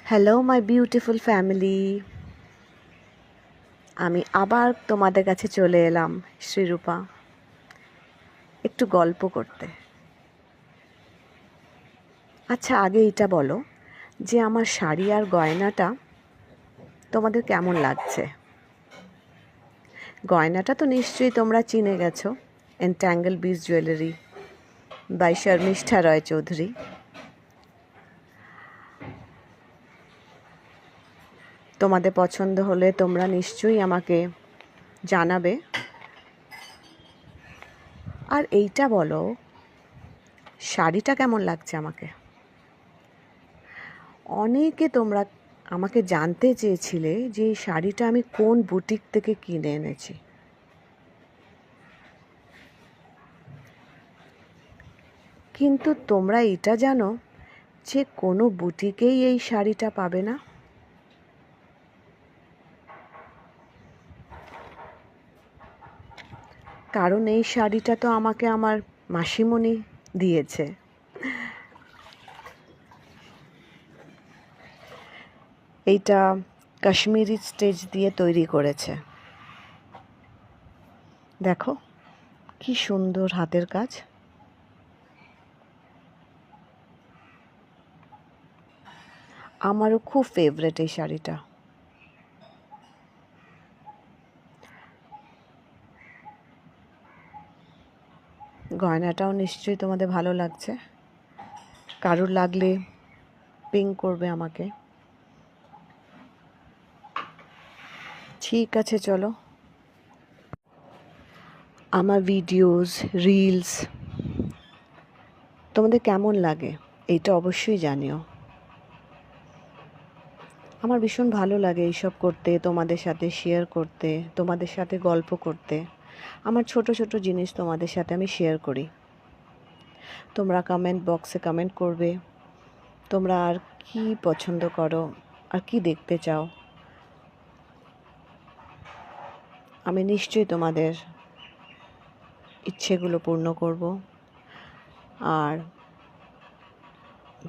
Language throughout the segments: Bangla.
হ্যালো মাই বিউটিফুল ফ্যামিলি, আমি আবার তোমাদের কাছে চলে এলাম শ্রীরূপা, একটু গল্প করতে। আচ্ছা, আগে এটা বলো যে আমার শাড়ি আর গয়নাটা তোমাদের কেমন লাগছে। গয়নাটা তো নিশ্চয়ই তোমরা চিনে গেছো, এন্ট্যাঙ্গল বিস জুয়েলারি বাই শর্মিষ্ঠা রয় চৌধুরী। তোমাদের পছন্দ হলে তোমরা নিশ্চয়ই আমাকে জানাবে। আর এইটা বলো, শাড়িটা কেমন লাগছে আমাকে। অনেকে তোমরা আমাকে জানতে চেয়েছিলে যে এই শাড়িটা আমি কোন বুটিক থেকে কিনে এনেছি। কিন্তু তোমরা এটা জানো যে কোনো বুটিকেই এই শাড়িটা পাবে না। কারণ এই শাড়িটা তো আমাকে আমার মাসিমণি দিয়েছে। এইটা কাশ্মীরি স্টেজ দিয়ে তৈরি করেছে। দেখো কি সুন্দর হাতের কাজ। আমারও খুব ফেভারিট এই শাড়িটা। গয়নাটাও নিশ্চয়ই তোমাদের ভালো লাগছে। কারোর লাগলে পিং করবে আমাকে। ঠিক আছে, চলো। আমার ভিডিওস, রিলস তোমাদের কেমন লাগে এইটা অবশ্যই জানিও। আমার ভীষণ ভালো লাগে এইসব করতে, তোমাদের সাথে শেয়ার করতে, তোমাদের সাথে গল্প করতে। আমার ছোট ছোট জিনিস তোমাদের সাথে আমি শেয়ার করি। তোমরা কমেন্ট বক্সে কমেন্ট করবে তোমরা আর কি পছন্দ করো, আর কি দেখতে চাও। আমি নিশ্চয়ই তোমাদের ইচ্ছেগুলো পূর্ণ করব। আর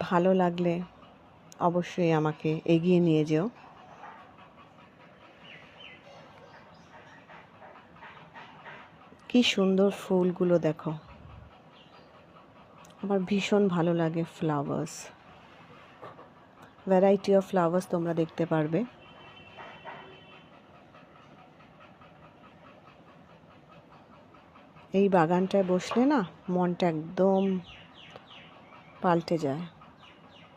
ভালো লাগলে অবশ্যই আমাকে এগিয়ে নিয়ে যেও। কি সুন্দর ফুলগুলো দেখো, আমার ভীষণ ভালো লাগে ফ্লাওয়ার্স। ভ্যারাইটি অফ ফ্লাওয়ার্স তোমরা দেখতে পারবে। এই বাগানটায় বসলে না মনটা একদম পাল্টে যায়।